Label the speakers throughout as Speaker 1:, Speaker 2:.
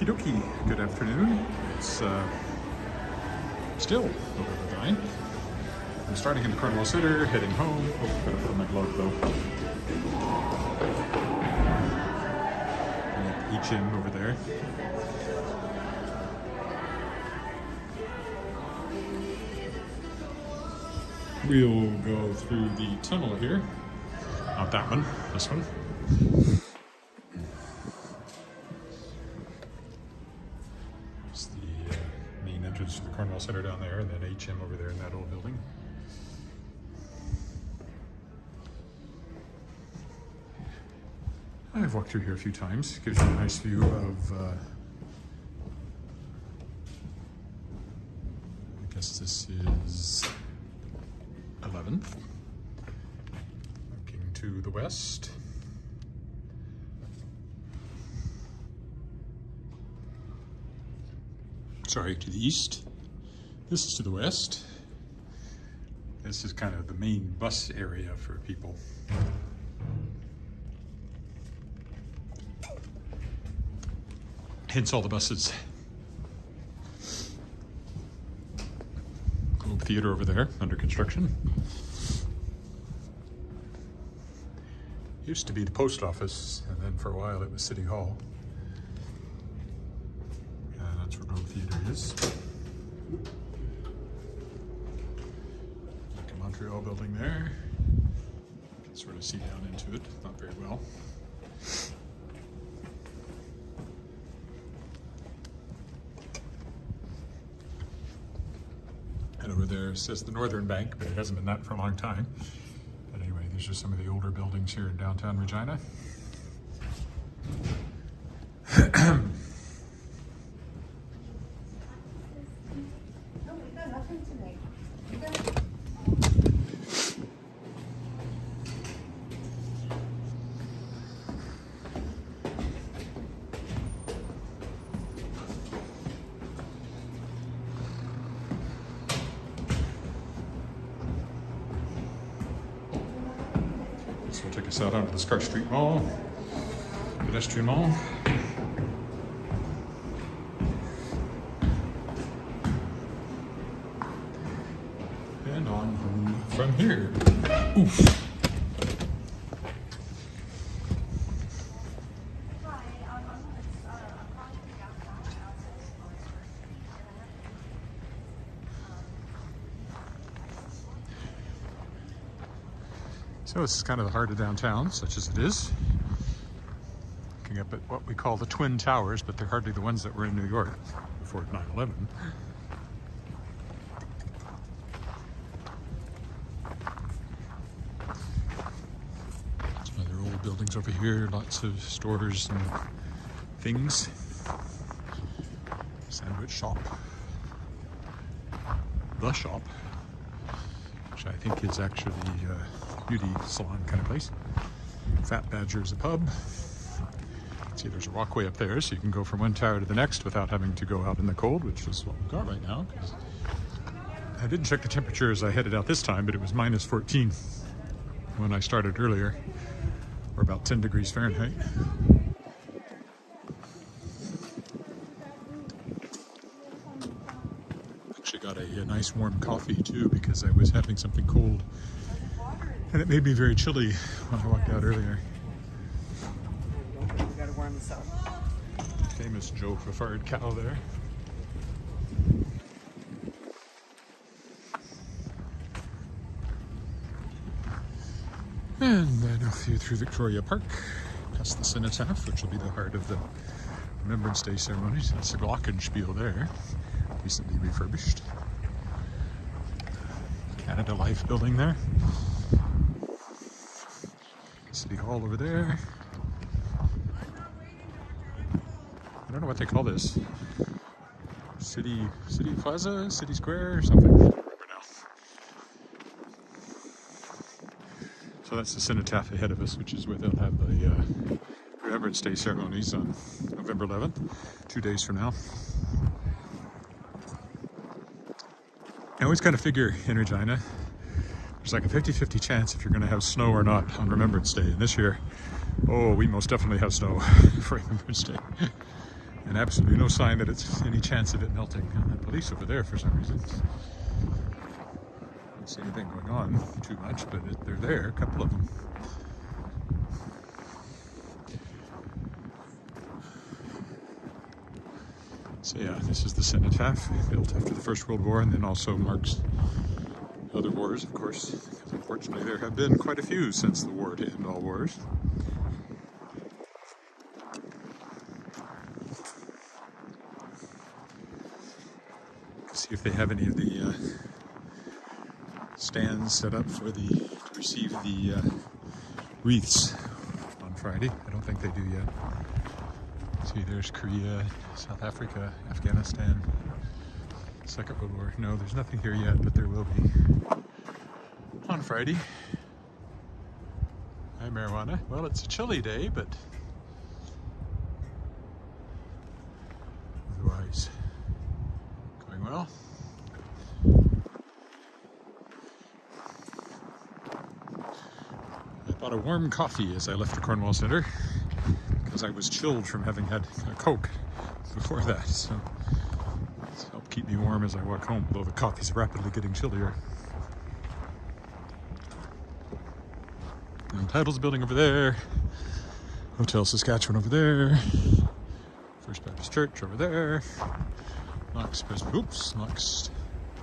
Speaker 1: Okie dokie, good afternoon. It's still November 9th. I'm starting in the Cornwall Center, heading home. Oh, gotta put on my glove though. H.M. over there. We'll go through the tunnel here. Not that one, this one. There's the main entrance to the Cornwall Center down there, and then H.M. over there in that old building. I've walked through here a few times. Gives you a nice view of, I guess this is 11th. Looking to the west. Sorry, to the east. This is to the west. This is kind of the main bus area for people. Hence all the buses. Globe Theatre over there, under construction. Used to be the post office, and then for a while it was City Hall. And that's where Globe Theatre is. Like a Montreal building there. You can sort of see down into it, not very well. And over there says the Northern Bank, but it hasn't been that for a long time. But anyway, these are some of the older buildings here in downtown Regina. So we'll take us out onto the Scar Street Mall, pedestrian mall. And on home from here. Oof. So this is kind of the heart of downtown, such as it is. Looking up at what we call the Twin Towers, but they're hardly the ones that were in New York before 9/11. Some other old buildings over here, lots of stores and things. Sandwich shop. The shop, which I think is actually beauty salon kind of place. Fat Badger is a pub. See, there's a walkway up there, so you can go from one tower to the next without having to go out in the cold, which is what we've got right now. I didn't check the temperature as I headed out this time, but it was minus 14 when I started earlier, or about 10 degrees Fahrenheit. Actually got a nice warm coffee too, because I was having something cold. And it made me very chilly when I walked out earlier.
Speaker 2: You gotta warm this up.
Speaker 1: Famous Joe Fafard cow there. And then a few through Victoria Park, past the Cenotaph, which will be the heart of the Remembrance Day ceremonies. That's the Glockenspiel there, recently refurbished. Canada Life building there. City Hall over there. I don't know what they call this. City Plaza, City Square, or something. I don't remember now. So that's the Cenotaph ahead of us, which is where they'll have the Remembrance Day ceremonies on November 11th, 2 days from now. I always kind of figure in Regina, there's like a 50-50 chance if you're going to have snow or not on Remembrance Day. And this year, oh, we most definitely have snow for Remembrance Day. And absolutely no sign that it's any chance of it melting. And the police over there for some reason. Don't see anything going on too much, but they're there, a couple of them. So yeah, this is the cenotaph, built after the First World War, and then also marks other wars, of course, because unfortunately there have been quite a few since the war to end all wars. See if they have any of the stands set up for to receive the wreaths on Friday. I don't think they do yet. See, there's Korea, South Africa, Afghanistan, Second World War. No, there's nothing here yet, but there will be on Friday. Hi, marijuana. Well, it's a chilly day, but otherwise going well. I bought a warm coffee as I left the Cornwall Centre, because I was chilled from having had a Coke before that, so it's helped keep me warm as I walk home, although the coffee's rapidly getting chillier. And Titles building over there, Hotel Saskatchewan over there, First Baptist Church over there, Knox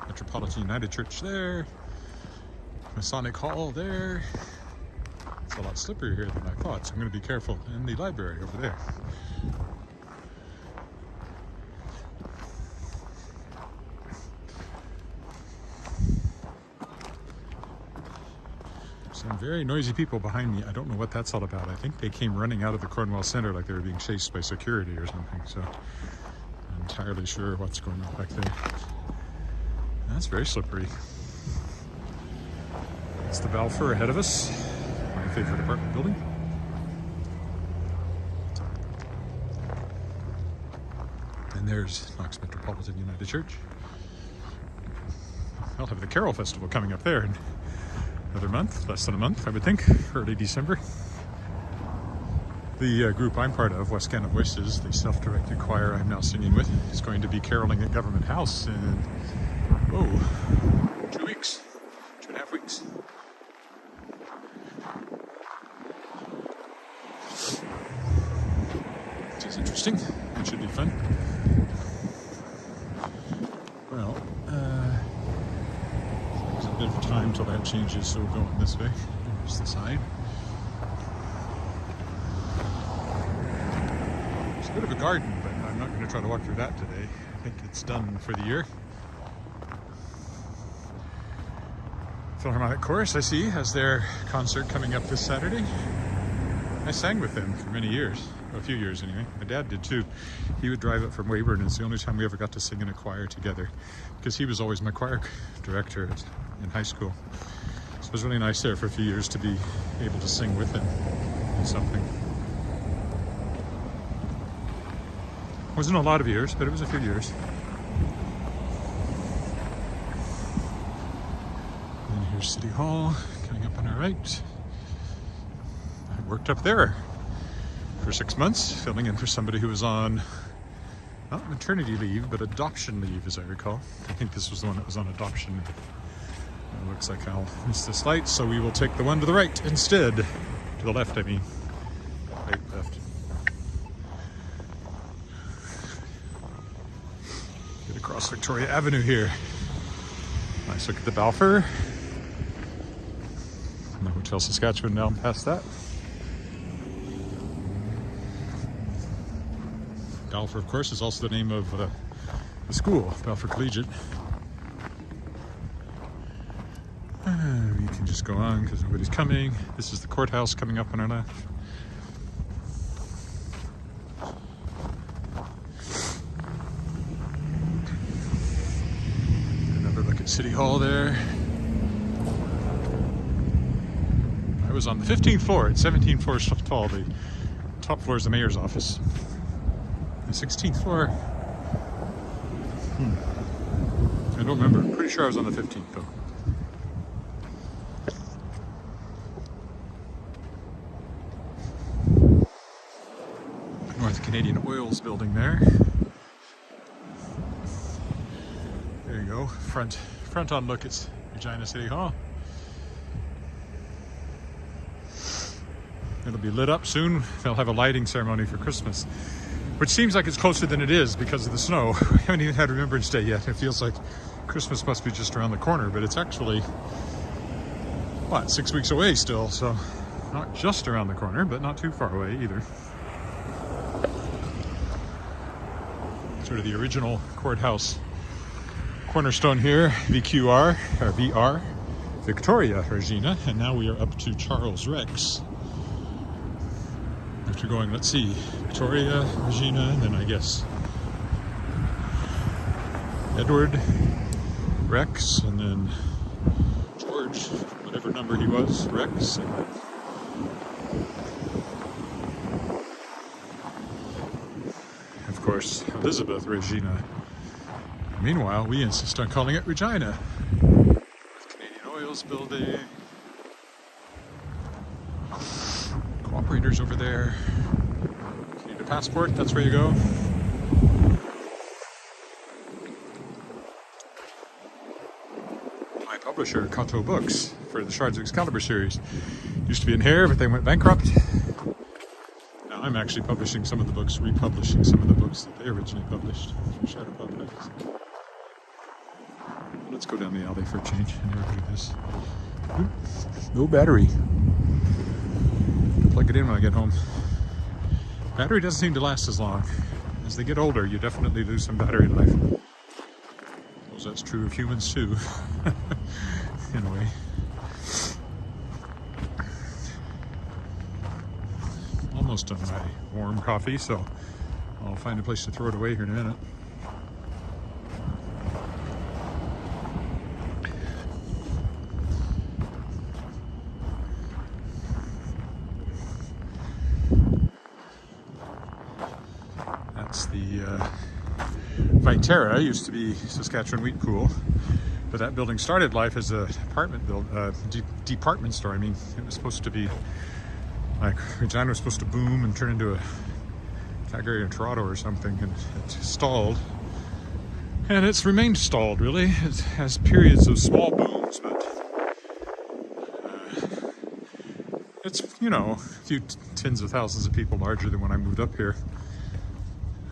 Speaker 1: Metropolitan United Church there, Masonic Hall there. It's a lot slipperier here than I thought, so I'm going to be careful. And the library over there. Some very noisy people behind me. I don't know what that's all about. I think they came running out of the Cornwall Centre like they were being chased by security or something, so I'm not entirely sure what's going on back there. That's very slippery. It's the Balfour ahead of us. My favorite apartment building. And there's Knox Metropolitan United Church. I'll have the Carol Festival coming up there in another month, less than a month, I would think, early December. The group I'm part of, West Canada Voices, the self-directed choir I'm now singing with, is going to be caroling at Government House in, 2 weeks, 2.5 weeks. Which is interesting. It should be fun. Well, there's a bit of time till that changes, so we're going this way. There's the sign. It's a bit of a garden, but I'm not going to try to walk through that today. I think it's done for the year. Philharmonic Chorus, I see, has their concert coming up this Saturday. I sang with them for many years, a few years anyway. My dad did too. He would drive up from Weyburn, and it's the only time we ever got to sing in a choir together, because he was always my choir director in high school. So it was really nice there for a few years to be able to sing with him in something. It wasn't a lot of years, but it was a few years. And here's City Hall coming up on our right. I worked up there for 6 months, filling in for somebody who was on, not maternity leave, but adoption leave, as I recall. I think this was the one that was on adoption. It looks like I'll miss this light, so we will take the one to the right instead. To the left, I mean. Right, left. Get across Victoria Avenue here. Nice look at the Balfour. And the Hotel Saskatchewan down past that. Balfour, of course, is also the name of the school, Balfour Collegiate. We can just go on because nobody's coming. This is the courthouse coming up on our left. Another look at City Hall there. I was on the 15th floor. It's 17 floors tall. The top floor is the mayor's office. The 16th floor. I don't remember. I'm pretty sure I was on the 15th though. North Canadian Oil's building there. There you go, front on look, it's Regina City Hall. It'll be lit up soon. They'll have a lighting ceremony for Christmas, which seems like it's closer than it is because of the snow. We haven't even had Remembrance Day yet. It feels like Christmas must be just around the corner, but it's actually, what, 6 weeks away still, so not just around the corner, but not too far away either. Sort of the original courthouse cornerstone here, VQR, or VR, Victoria, Regina, and now we are up to Charles Rex. After going, let's see, Victoria, Regina, and then I guess Edward, Rex, and then George, whatever number he was, Rex. Of course, Elizabeth Regina. Meanwhile, we insist on calling it Regina. Canadian Oil's building. Cooperators over there. If you need a passport, that's where you go. My publisher, Kato Books, for the Shards of Excalibur series, used to be in here, but they went bankrupt. Now I'm actually publishing some of the books, republishing some of the books that they originally published for Shadow Puppets. Let's go down the alley for a change. I never do this. No battery. Plug it in when I get home. Battery doesn't seem to last as long. As they get older, you definitely lose some battery life. I suppose that's true of humans too, in a way. Almost done my warm coffee, so I'll find a place to throw it away here in a minute. The Viterra used to be Saskatchewan Wheat Pool, but that building started life as a department store. I mean, it was supposed to be like Regina was supposed to boom and turn into a Calgary or Toronto or something, and it stalled, and it's remained stalled. Really, it has periods of small booms, but it's, you know, a few tens of thousands of people larger than when I moved up here.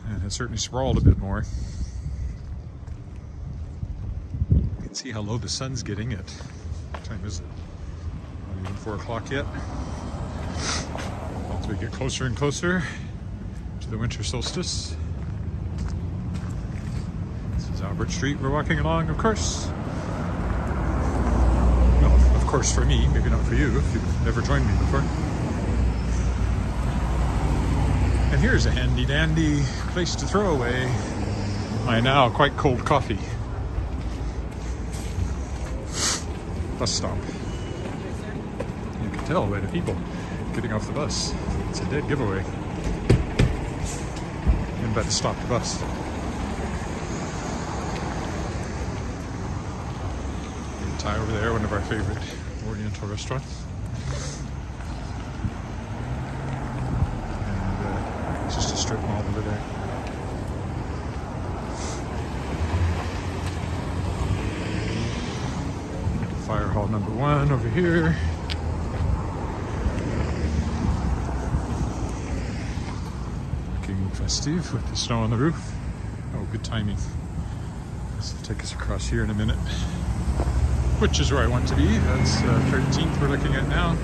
Speaker 1: And it's certainly sprawled a bit more. You can see how low the sun's getting at, what time is it? Not even 4 o'clock yet. As we get closer and closer to the winter solstice. This is Albert Street we're walking along, of course. Well, of course for me, maybe not for you, if you've never joined me before. And here's a handy dandy place to throw away my now quite cold coffee. Bus stop. You can tell by the people getting off the bus. It's a dead giveaway. And by the stopped bus. Thai over there, one of our favorite Oriental restaurants. It's just a strip mall over there. Fire hall number 1 over here. Looking festive with the snow on the roof. Oh, good timing. This will take us across here in a minute. Which is where I want to be. That's 13th we're looking at now.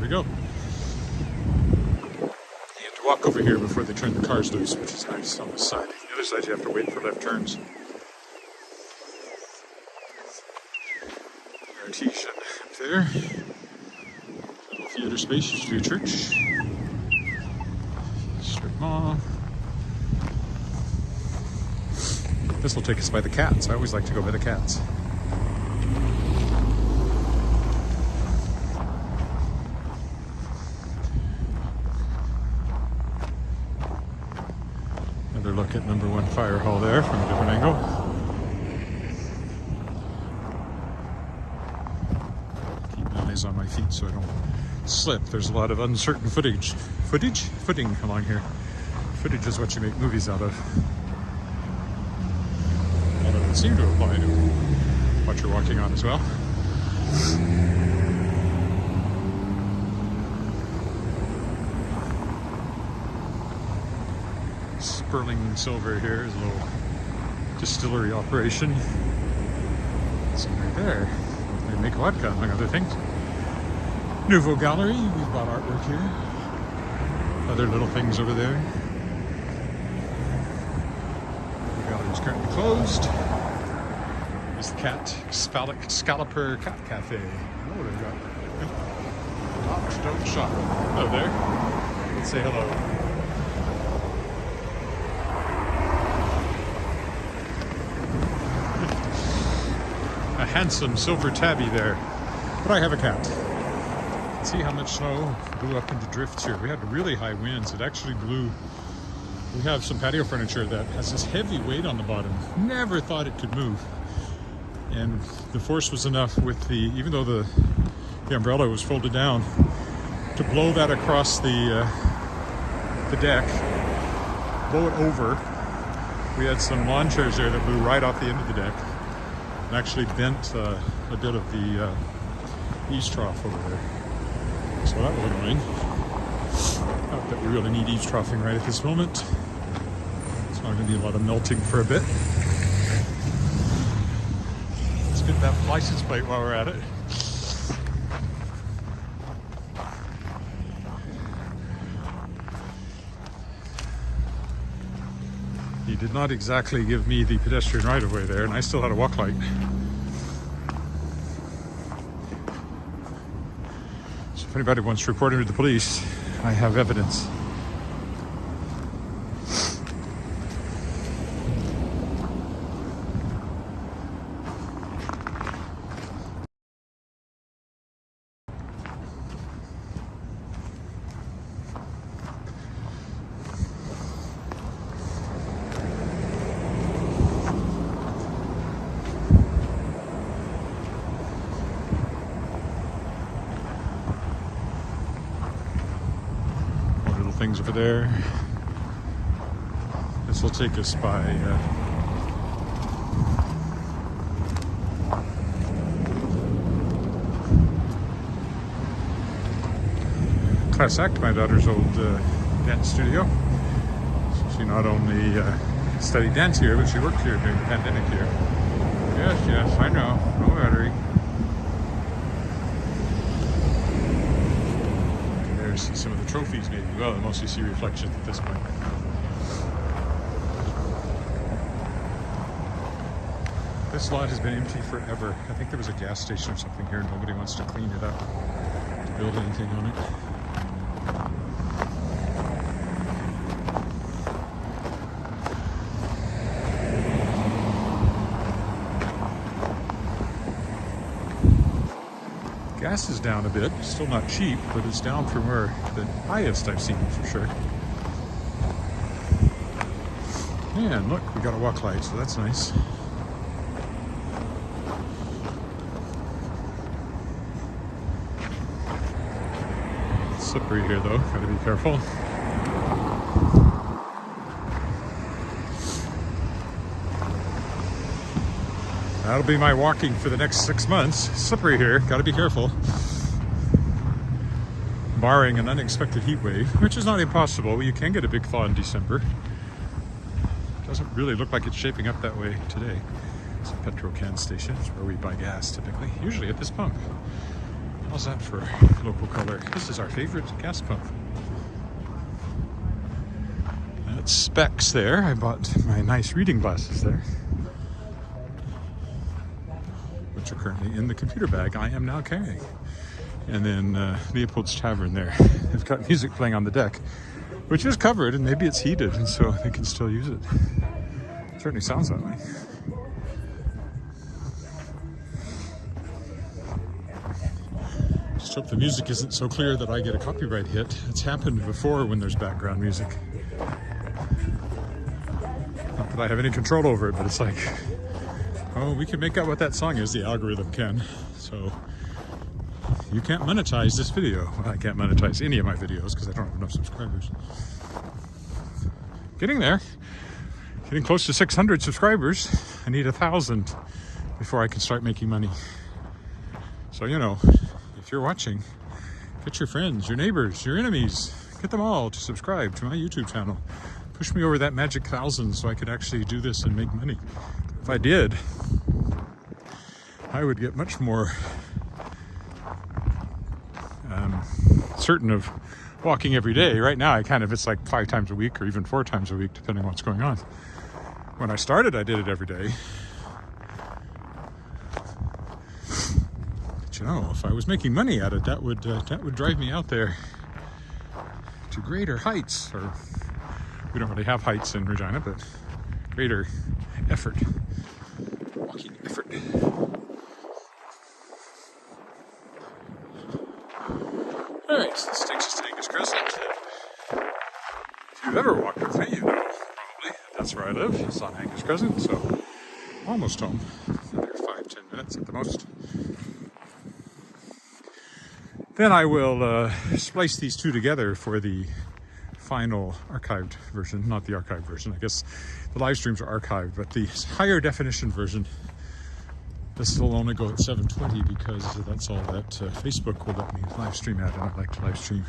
Speaker 1: Go. You have to walk over here before they turn the cars loose, which is nice on this side. The other side you have to wait for left turns. Artesian up there. Little theater space, used to be a church. Strip mall. This will take us by the cats. I always like to go by the cats. Look at number 1 fire hall there from a different angle. feet so I don't slip. There's a lot of uncertain footing along here. Footage is what you make movies out of. Although it would seem to apply to what you're walking on as well. Sterling Silver here is a little distillery operation. See right there. They make vodka, among other things. Nouveau Gallery, we've got artwork here. Other little things over there. The gallery is currently closed. There's the Scalloper Cat Cafe. Oh, they've got Docs Don't Shop. Hello there. Let's say hello. A handsome silver tabby there. But I have a cat. See how much snow blew up into drifts here. We had really high winds. It actually blew. We have some patio furniture that has this heavy weight on the bottom. Never thought it could move. And the force was enough with the, even though the umbrella was folded down, to blow that across the deck, blow it over. We had some lawn chairs there that blew right off the end of the deck and actually bent a bit of the eaves trough over there. So that was annoying. Not that we really need eaves troughing right at this moment. It's not going to be a lot of melting for a bit. Let's get that license plate while we're at it. He did not exactly give me the pedestrian right-of-way there, and I still had a walk light. So if anybody wants to report him to the police, I have evidence. Things over there. This will take us by Class Act, my daughter's old dance studio. She not only studied dance here, but she worked here during the pandemic here. Yes, I know. No battery. See some of the trophies maybe. Well, I mostly see reflections at this point. This lot has been empty forever. I think there was a gas station or something here. Nobody wants to clean it up to build anything on it. Gas is down a bit, still not cheap, but it's down from where the highest I've seen for sure. And look, we got a walk light, so that's nice. It's slippery here though, gotta be careful. That'll be my walking for the next 6 months. Slippery here, gotta be careful. Barring an unexpected heat wave, which is not impossible. You can get a big thaw in December. Doesn't really look like it's shaping up that way today. It's a petrol can station, it's where we buy gas typically, usually at this pump. How's that for local color? This is our favorite gas pump. That's Specs there. I bought my nice reading glasses there, which are currently in the computer bag I am now carrying. And then Leopold's Tavern there. They've got music playing on the deck, which is covered, and maybe it's heated, and so they can still use it. It certainly sounds that way. Just hope the music isn't so clear that I get a copyright hit. It's happened before when there's background music. Not that I have any control over it, but it's like, oh, we can make out what that song is, the algorithm can. So You can't monetize this video. Well, I can't monetize any of my videos because I don't have enough subscribers. Getting there. Getting close to 600 subscribers. I need 1,000 before I can start making money. So, you know, if you're watching, get your friends, your neighbors, your enemies, get them all to subscribe to my YouTube channel. Push me over that magic 1,000 so I could actually do this and make money. If I did, I would get much more certain of walking every day. Right now, it's like 5 times a week or even 4 times a week, depending on what's going on. When I started, I did it every day. But, you know, if I was making money at it, that would drive me out there to greater heights. Or we don't really have heights in Regina, but greater effort, walking effort. All right, so this takes us to Angus Crescent. If you've ever walked with me, you know probably that's where I live. It's on Angus Crescent, so almost home. Another 5-10 minutes at the most. Then I will splice these two together for the final archived version. Not the archived version. I guess the live streams are archived, but the higher definition version, this will only go at 720 because that's all that Facebook will let me live stream at. And I like to live stream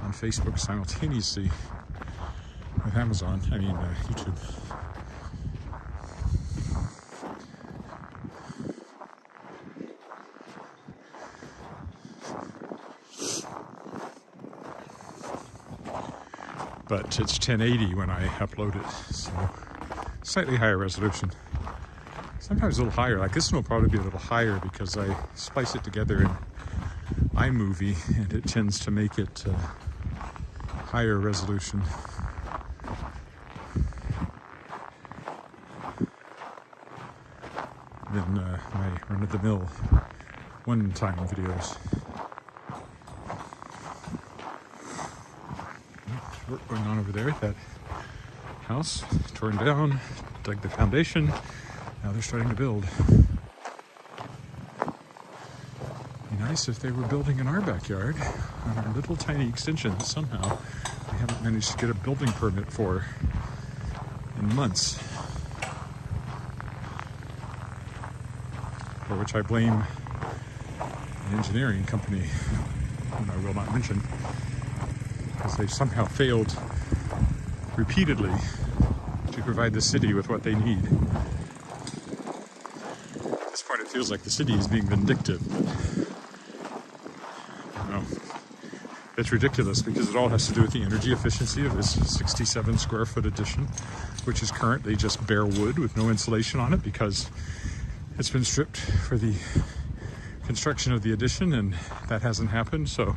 Speaker 1: on Facebook simultaneously with YouTube. But it's 1080 when I upload it, so slightly higher resolution. Sometimes a little higher. Like this one will probably be a little higher because I splice it together in iMovie and it tends to make it higher resolution. Than my run-of-the-mill one-time videos. Work going on over there. That house torn down, dug the foundation. Now they're starting to build. Be nice if they were building in our backyard on our little tiny extension that somehow we haven't managed to get a building permit for in months. For which I blame an engineering company, whom I will not mention, because they somehow failed repeatedly to provide the city with what they need. At this point, it feels like the city is being vindictive, but you know, it's ridiculous because it all has to do with the energy efficiency of this 67 square foot addition, which is currently just bare wood with no insulation on it because it's been stripped for the construction of the addition, and that hasn't happened. So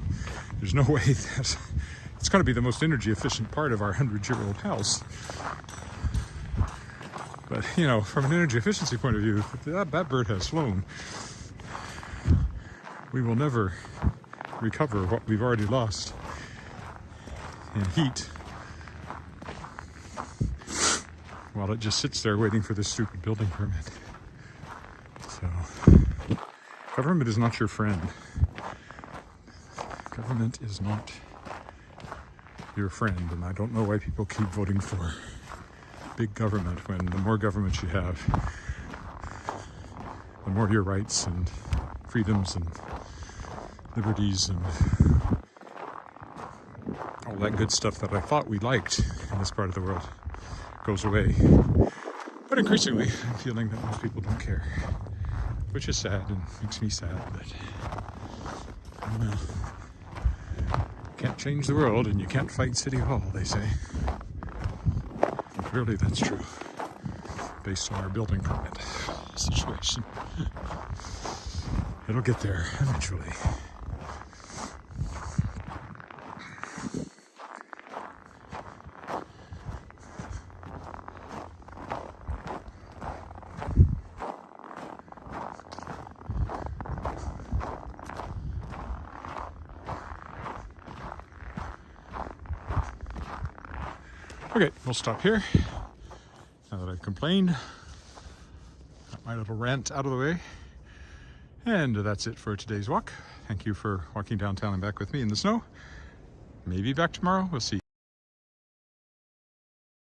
Speaker 1: there's no way that it's going to be the most energy efficient part of our 100-year-old house. But, you know, from an energy efficiency point of view, that bird has flown. We will never recover what we've already lost in heat while it just sits there waiting for this stupid building permit. So, government is not your friend. Government is not your friend, and I don't know why people keep voting for big government when the more government you have, the more your rights and freedoms and liberties and all that good stuff that I thought we liked in this part of the world goes away. But increasingly, I'm feeling that most people don't care, which is sad and makes me sad, but I don't know. You can't change the world and you can't fight City Hall, they say. And clearly that's true, based on our building permit situation. It'll get there eventually. Okay, we'll stop here. Now that I've complained, got my little rant out of the way. And that's it for today's walk. Thank you for walking downtown and back with me in the snow. Maybe back tomorrow. We'll see.